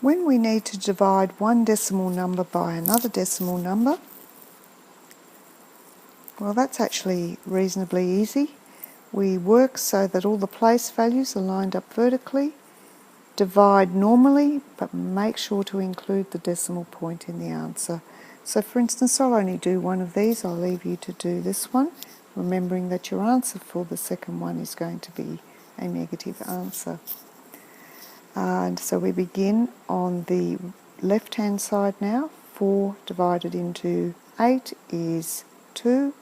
When we need to divide one decimal number by another decimal number, well, that's actually reasonably easy. We work so that all the place values are lined up vertically, divide normally, but make sure to include the decimal point in the answer. So for instance, I'll only do one of these. I'll leave you to do this one, remembering that your answer for the second one is going to be a negative answer. And so we begin on the left-hand side now. 4 divided into 8 is 2.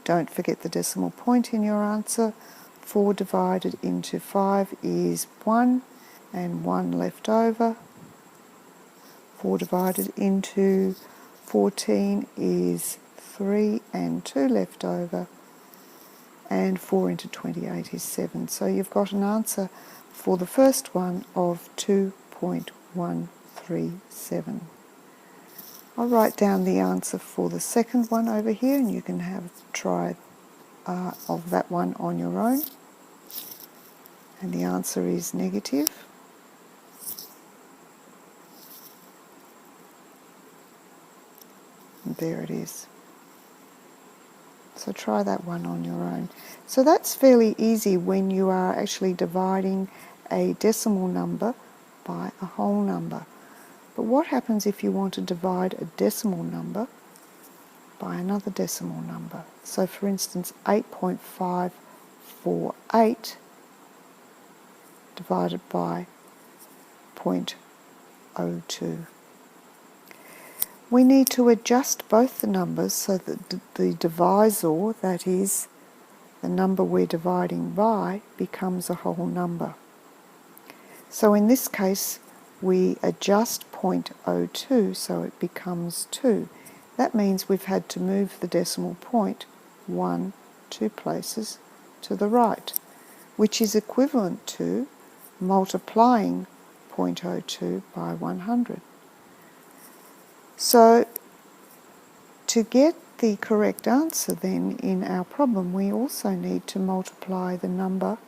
Don't forget the decimal point in your answer. 4 divided into 5 is 1, and 1 left over. 4 divided into 14 is 3, and 2 left over. And 4 into 28 is 7. So you've got an answer for the first one of 2.137. I'll write down the answer for the second one over here, and you can have a try of that one on your own. And the answer is negative. And there it is. So try that one on your own. So that's fairly easy when you are actually dividing a decimal number by a whole number. But what happens if you want to divide a decimal number by another decimal number? So for instance, 8.548 divided by 0.02. We need to adjust both the numbers so that the divisor, that is, the number we're dividing by, becomes a whole number. So in this case, we adjust 0.02 so it becomes 2. That means we've had to move the decimal point 2 places to the right, which is equivalent to multiplying 0.02 by 100. So to get the correct answer then in our problem, we also need to multiply the number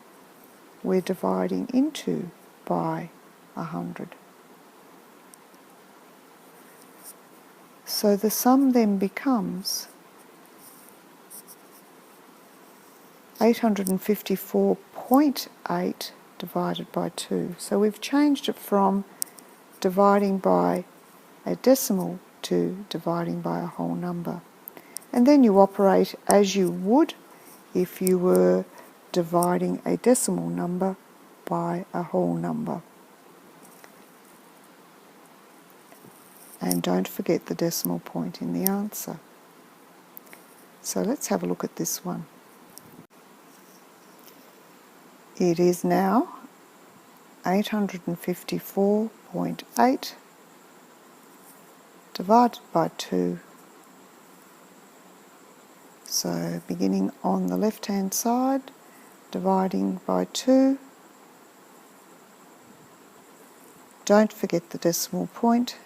we're dividing into by 100. So the sum then becomes 854.8 divided by 2. So we've changed it from dividing by a decimal to dividing by a whole number. And then you operate as you would if you were dividing a decimal number by a whole number. And don't forget the decimal point in the answer. So let's have a look at this one. It is now 854.8 divided by 2. So beginning on the left-hand side, dividing by 2. Don't forget the decimal point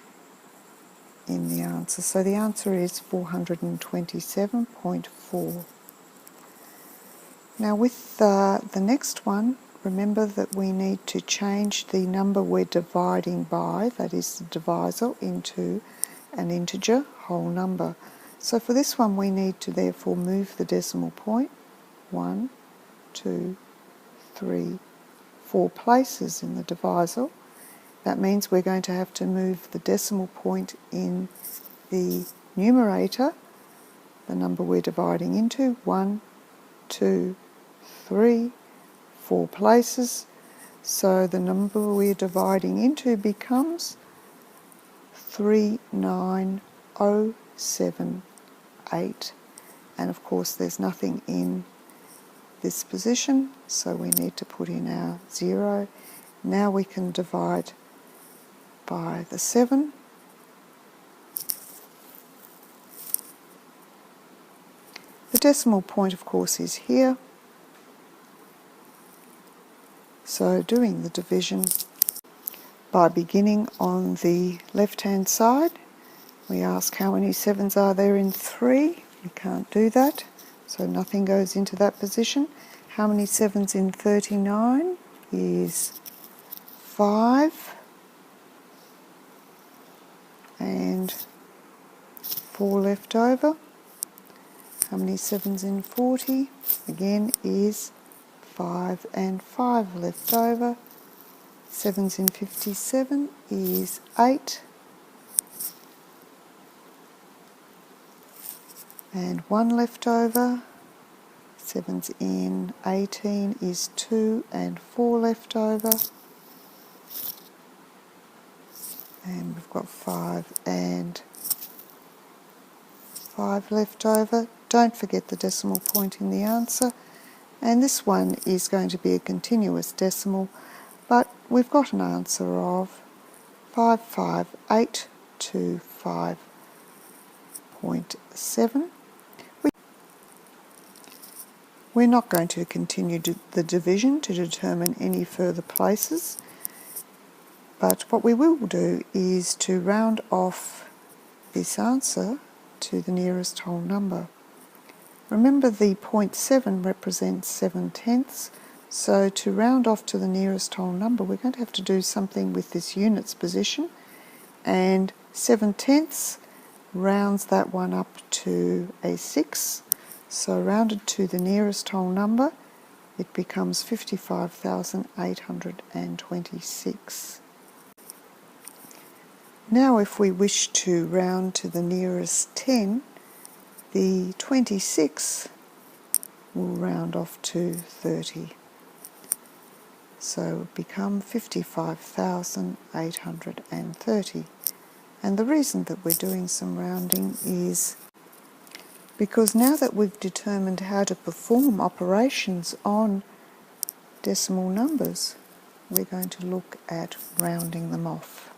in the answer. So the answer is 427.4. Now with the next one, remember that we need to change the number we're dividing by, that is the divisor, into an integer whole number. So for this one we need to therefore move the decimal point 1, 2, 3, 4 places in the divisor. That means we're going to have to move the decimal point in the numerator, the number we're dividing into, 1, 2, 3, 4 places. So the number we're dividing into becomes 39078. And of course there's nothing in this position, so we need to put in our 0. Now we can divide by the 7. The decimal point, of course, is here. So doing the division by beginning on the left-hand side, we ask how many 7s are there in 3. You can't do that, so nothing goes into that position. How many 7s in 39 is 5 and 4 left over. How many 7s in 40? Again is 5 and 5 left over. 7s in 57 is 8 and 1 left over. 7s in 18 is 2 and 4 left over. And we've got 5 and 5 left over. Don't forget the decimal point in the answer. And this one is going to be a continuous decimal, but we've got an answer of 55825.7. We're not going to continue the division to determine any further places, but what we will do is to round off this answer to the nearest whole number. Remember, the 0.7 represents 7/10, so to round off to the nearest whole number we're going to have to do something with this units position, and 7/10 rounds that one up to a 6, so rounded to the nearest whole number it becomes 55,826. Now if we wish to round to the nearest 10, the 26 will round off to 30. So it would become 55,830. And the reason that we're doing some rounding is because now that we've determined how to perform operations on decimal numbers, we're going to look at rounding them off.